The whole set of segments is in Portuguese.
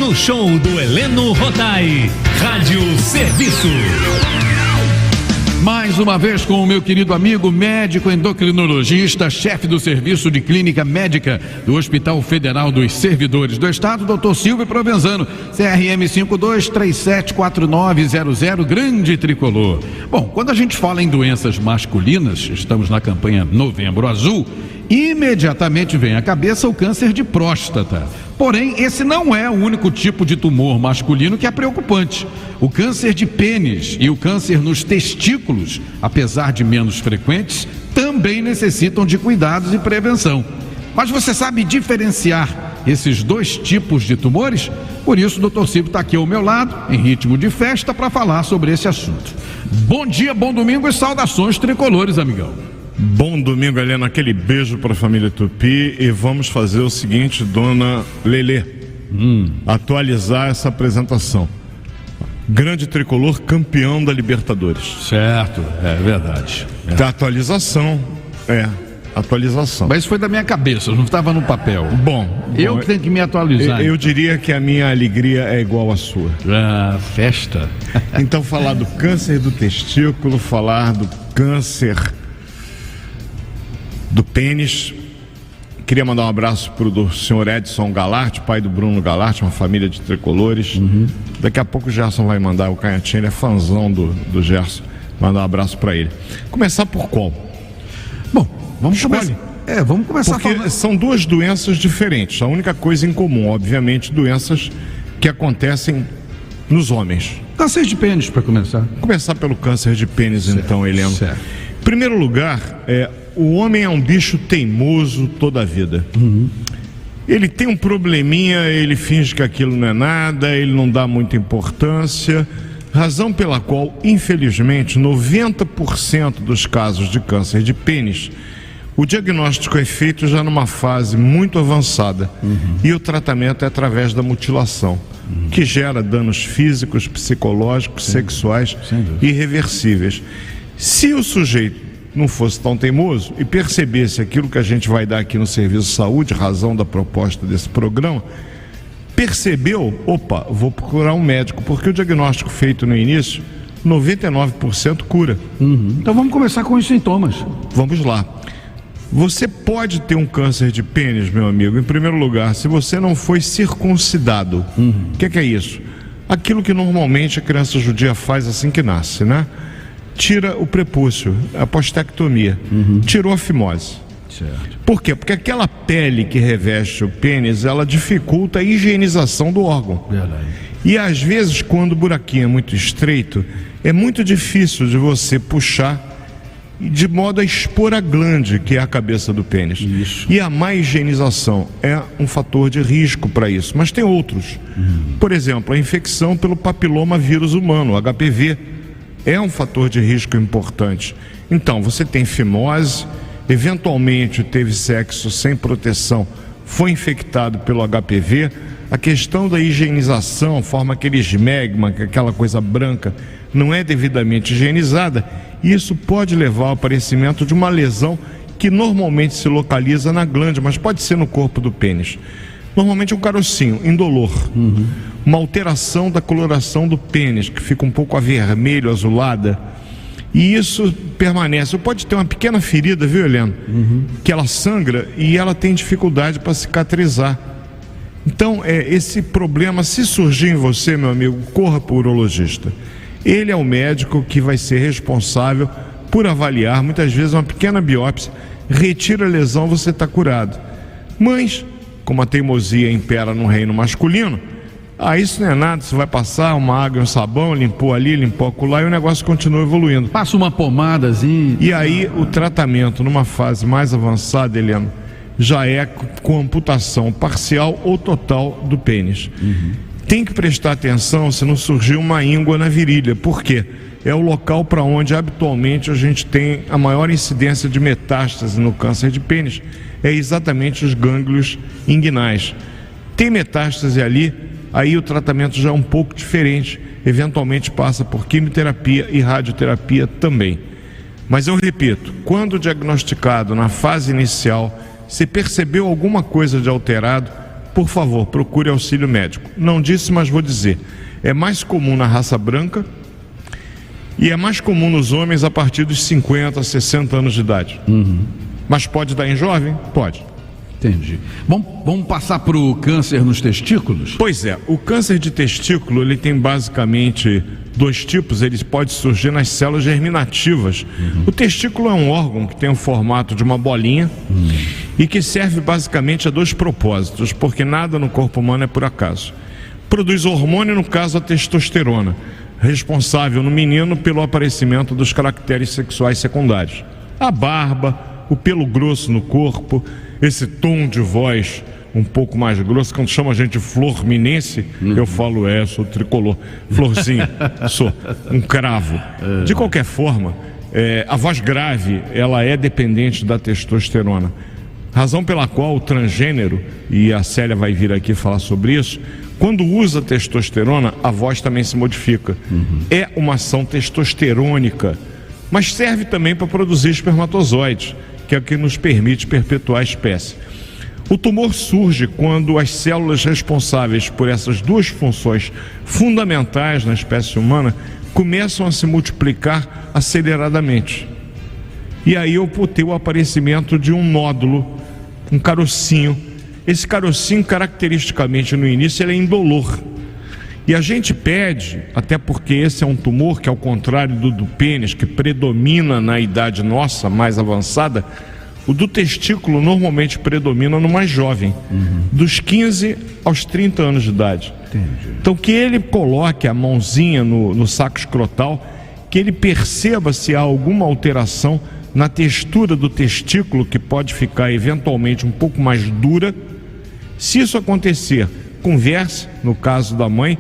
no show do Heleno Rotai. Rádio Serviço. Mais uma vez com o meu querido amigo médico endocrinologista, chefe do serviço de clínica médica do Hospital Federal dos Servidores do Estado, Dr. Silvio Provenzano, CRM 52374900, grande tricolor. Bom, quando a gente fala em doenças masculinas, estamos na campanha Novembro Azul, imediatamente vem à cabeça o câncer de próstata. Porém, esse não é o único tipo de tumor masculino que é preocupante. O câncer de pênis e o câncer nos testículos, apesar de menos frequentes, também necessitam de cuidados e prevenção. Mas você sabe diferenciar esses dois tipos de tumores? Por isso, o Dr. Silvio está aqui ao meu lado, em ritmo de festa, para falar sobre esse assunto. Bom dia, bom domingo e saudações tricolores, amigão. Bom domingo, Helena, aquele beijo para a família Tupi. E vamos fazer o seguinte, dona Lelê, atualizar essa apresentação. Grande tricolor, campeão da Libertadores. Certo, é verdade. Da atualização, atualização. Mas isso foi da minha cabeça, não estava no papel. Bom, eu que tenho que me atualizar. Eu diria que a minha alegria é igual à sua. Festa. Então, falar do câncer do testículo, falar do câncer do pênis. Queria mandar um abraço para o senhor Edson Galarte, pai do Bruno Galarte, uma família de tricolores. Daqui a pouco o Gerson vai mandar, o Canhotinho, ele é fãzão do Gerson. Mandar um abraço para ele. Começar por qual? Bom, vamos começar. Vamos começar. Porque são duas doenças diferentes. A única coisa em comum, obviamente, doenças que acontecem nos homens. Câncer de pênis, para começar. Começar pelo câncer de pênis, certo, então, Helena. Certo. Em primeiro lugar, o homem é um bicho teimoso toda a vida. Ele tem um probleminha, ele finge que aquilo não é nada, ele não dá muita importância, razão pela qual, infelizmente, 90% dos casos de câncer de pênis, o diagnóstico é feito já numa fase muito avançada, e o tratamento é através da mutilação, que gera danos físicos, psicológicos, sexuais irreversíveis. Se o sujeito não fosse tão teimoso e percebesse aquilo que a gente vai dar aqui no Serviço de Saúde, razão da proposta desse programa, percebeu, opa, vou procurar um médico, porque o diagnóstico feito no início, 99% cura. Então vamos começar com os sintomas. Vamos lá. Você pode ter um câncer de pênis, meu amigo, em primeiro lugar, se você não foi circuncidado. O que é isso? Aquilo que normalmente a criança judia faz assim que nasce, né? Tira o prepúcio, a postectomia, tirou a fimose. Certo. Por quê? Porque aquela pele que reveste o pênis, ela dificulta a higienização do órgão. Verdade. E às vezes, quando o buraquinho é muito estreito, é muito difícil de você puxar de modo a expor a glande, que é a cabeça do pênis. Isso. E a má higienização é um fator de risco para isso. Mas tem outros. Por exemplo, a infecção pelo papiloma vírus humano, HPV, é um fator de risco importante. Então, você tem fimose, eventualmente teve sexo sem proteção, foi infectado pelo HPV, a questão da higienização, forma aquele esmegma, aquela coisa branca, não é devidamente higienizada, e isso pode levar ao aparecimento de uma lesão que normalmente se localiza na glande, mas pode ser no corpo do pênis. Normalmente é um carocinho, indolor. Uma alteração da coloração do pênis, que fica um pouco avermelho, azulada. E isso permanece. Pode ter uma pequena ferida, viu, Helena? Que ela sangra e ela tem dificuldade para cicatrizar. Então, esse problema, se surgir em você, meu amigo, corra para o urologista. Ele é o médico que vai ser responsável por avaliar, muitas vezes uma pequena biópsia, retira a lesão, você está curado. Mas, como a teimosia impera no reino masculino, isso não é nada, você vai passar uma água e um sabão, limpou ali, limpou acolá e o negócio continua evoluindo. Passa uma pomadazinha. E aí o tratamento numa fase mais avançada, Helena, já é com amputação parcial ou total do pênis. Tem que prestar atenção se não surgir uma íngua na virilha, por quê? É o local para onde habitualmente a gente tem a maior incidência de metástase no câncer de pênis, é exatamente os gânglios inguinais. Tem metástase ali, aí o tratamento já é um pouco diferente, eventualmente passa por quimioterapia e radioterapia também. Mas eu repito, quando diagnosticado na fase inicial, se percebeu alguma coisa de alterado, por favor, procure auxílio médico. Não disse, mas vou dizer. É mais comum na raça branca e é mais comum nos homens a partir dos 50, 60 anos de idade. Mas pode dar em jovem? Pode. Entendi. Bom, vamos passar para o câncer nos testículos? Pois é, o câncer de testículo, ele tem basicamente 2 tipos. Ele pode surgir nas células germinativas. O testículo é um órgão que tem o formato de uma bolinha e que serve basicamente a 2 propósitos, porque nada no corpo humano é por acaso. Produz hormônio, no caso a testosterona, responsável no menino pelo aparecimento dos caracteres sexuais secundários. A barba, o pelo grosso no corpo, esse tom de voz um pouco mais grosso. Quando chama a gente de florminense, eu falo, sou tricolor, florzinho, sou um cravo. De qualquer forma, a voz grave, ela é dependente da testosterona. Razão pela qual o transgênero, e a Célia vai vir aqui falar sobre isso, quando usa testosterona, a voz também se modifica. É uma ação testosterônica, mas serve também para produzir espermatozoides, que é o que nos permite perpetuar a espécie. O tumor surge quando as células responsáveis por essas 2 funções fundamentais na espécie humana começam a se multiplicar aceleradamente. E aí eu vou ter o aparecimento de um nódulo, um carocinho. Esse carocinho, caracteristicamente no início, ele é indolor. E a gente pede, até porque esse é um tumor que, ao contrário do pênis, que predomina na idade nossa, mais avançada, o do testículo normalmente predomina no mais jovem, dos 15 aos 30 anos de idade. Entendi. Então que ele coloque a mãozinha no saco escrotal, que ele perceba se há alguma alteração na textura do testículo, que pode ficar eventualmente um pouco mais dura. Se isso acontecer, converse, no caso da mãe,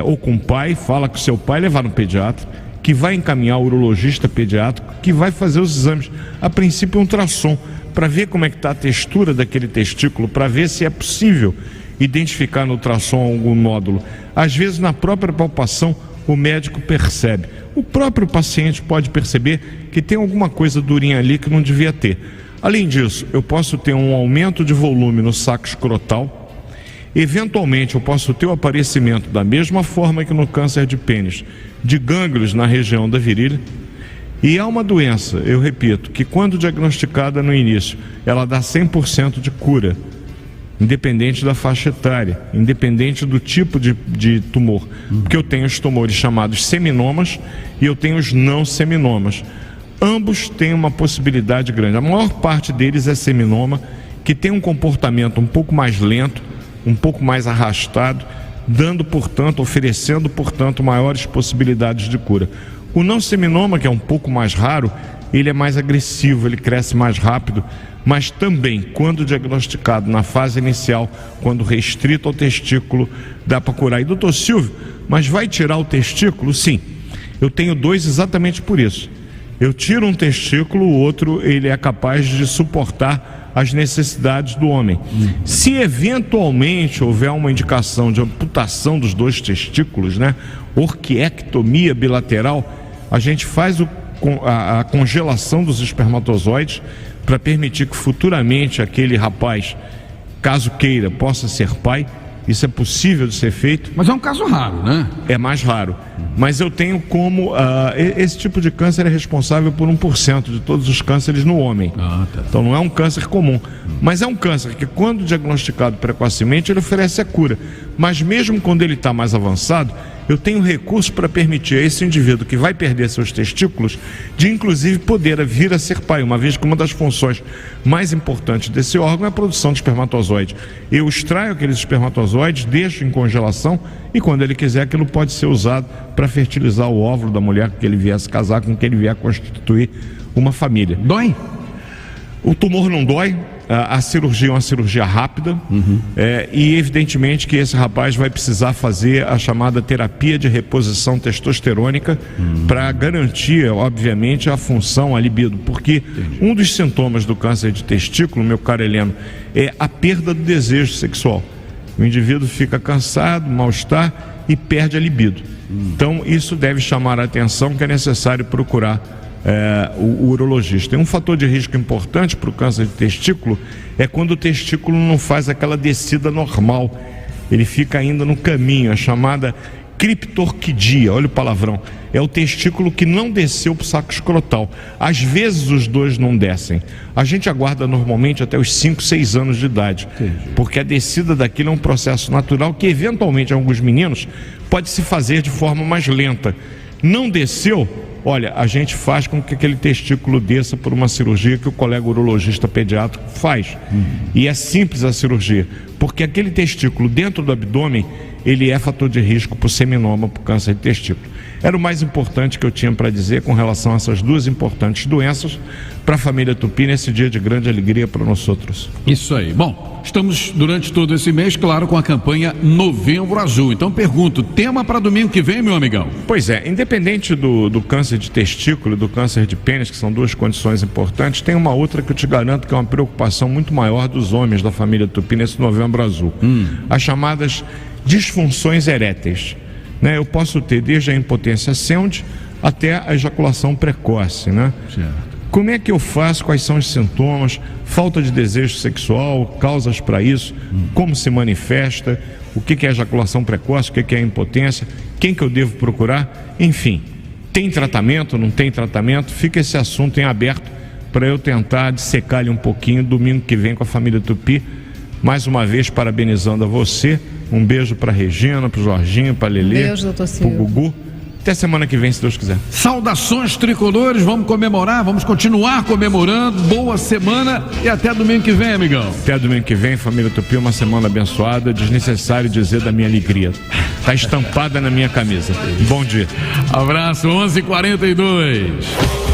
ou com o pai, fala com seu pai, levar no pediatra, que vai encaminhar o urologista pediátrico, que vai fazer os exames, a princípio um ultrassom, para ver como é que está a textura daquele testículo, para ver se é possível identificar no ultrassom algum nódulo. Às vezes, na própria palpação, o médico percebe. O próprio paciente pode perceber que tem alguma coisa durinha ali que não devia ter. Além disso, eu posso ter um aumento de volume no saco escrotal. Eventualmente, eu posso ter o aparecimento, da mesma forma que no câncer de pênis, de gânglios na região da virilha. E há uma doença, eu repito, que quando diagnosticada no início, ela dá 100% de cura, independente da faixa etária, independente do tipo de tumor. Porque eu tenho os tumores chamados seminomas e eu tenho os não seminomas. Ambos têm uma possibilidade grande. A maior parte deles é seminoma, que tem um comportamento um pouco mais lento, um pouco mais arrastado, dando, portanto, oferecendo, portanto, maiores possibilidades de cura. O não seminoma, que é um pouco mais raro, ele é mais agressivo, ele cresce mais rápido, mas também, quando diagnosticado na fase inicial, quando restrito ao testículo, dá para curar. E doutor Silvio, mas vai tirar o testículo? Sim, eu tenho 2 exatamente por isso. Eu tiro um testículo, o outro ele é capaz de suportar as necessidades do homem. Se eventualmente houver uma indicação de amputação dos 2 testículos, orquiectomia bilateral, a gente faz a congelação dos espermatozoides para permitir que futuramente aquele rapaz, caso queira, possa ser pai. Isso é possível de ser feito. Mas é um caso raro, né? É mais raro. Mas eu tenho como... esse tipo de câncer é responsável por 1% de todos os cânceres no homem. Tá. Então não é um câncer comum. Mas é um câncer que, quando diagnosticado precocemente, ele oferece a cura. Mas mesmo quando ele está mais avançado, eu tenho recursos para permitir a esse indivíduo que vai perder seus testículos, de inclusive poder vir a ser pai, uma vez que uma das funções mais importantes desse órgão é a produção de espermatozoide. Eu extraio aqueles espermatozoides, deixo em congelação e quando ele quiser, aquilo pode ser usado para fertilizar o óvulo da mulher com que ele vier se casar, com que ele vier constituir uma família. Dói? O tumor não dói. A cirurgia é uma cirurgia rápida, e evidentemente que esse rapaz vai precisar fazer a chamada terapia de reposição testosterônica para garantir, obviamente, a função, a libido, porque um dos sintomas do câncer de testículo, meu caro Heleno, é a perda do desejo sexual. O indivíduo fica cansado, mal-estar e perde a libido. Então isso deve chamar a atenção, que é necessário procurar o urologista. E um fator de risco importante para o câncer de testículo é quando o testículo não faz aquela descida normal, ele fica ainda no caminho, a chamada criptorquidia, olha o palavrão, é o testículo que não desceu para o saco escrotal. Às vezes os dois não descem. A gente aguarda normalmente até os 5, 6 anos de idade, porque a descida daquilo é um processo natural que eventualmente em alguns meninos pode se fazer de forma mais lenta. Não desceu, olha, a gente faz com que aquele testículo desça por uma cirurgia que o colega urologista pediátrico faz. E é simples a cirurgia, porque aquele testículo dentro do abdômen, ele é fator de risco para o seminoma, para o câncer de testículo. Era o mais importante que eu tinha para dizer com relação a essas duas importantes doenças para a família Tupi nesse dia de grande alegria para nós outros. Isso aí. Bom, estamos durante todo esse mês, claro, com a campanha Novembro Azul. Então pergunto, tema para domingo que vem, meu amigão? Pois é, independente do câncer de testículo e do câncer de pênis, que são duas condições importantes, tem uma outra que eu te garanto que é uma preocupação muito maior dos homens da família Tupi nesse Novembro Azul. As chamadas disfunções eréteis. Eu posso ter desde a impotência sêndide até a ejaculação precoce, né? Certo. Como é que eu faço? Quais são os sintomas? Falta de desejo sexual, causas para isso, como se manifesta, o que é ejaculação precoce, o que é impotência, quem que eu devo procurar? Enfim, tem tratamento, não tem tratamento? Fica esse assunto em aberto para eu tentar dissecar ele um pouquinho domingo que vem com a família Tupi. Mais uma vez, parabenizando a você. Um beijo para Regina, para o Jorginho, para a Lelê, para o Gugu. Até semana que vem, se Deus quiser. Saudações tricolores, vamos comemorar, vamos continuar comemorando. Boa semana e até domingo que vem, amigão. Até domingo que vem, família Tupi, uma semana abençoada. Desnecessário dizer da minha alegria. Está estampada na minha camisa. Bom dia. Abraço, 11h42.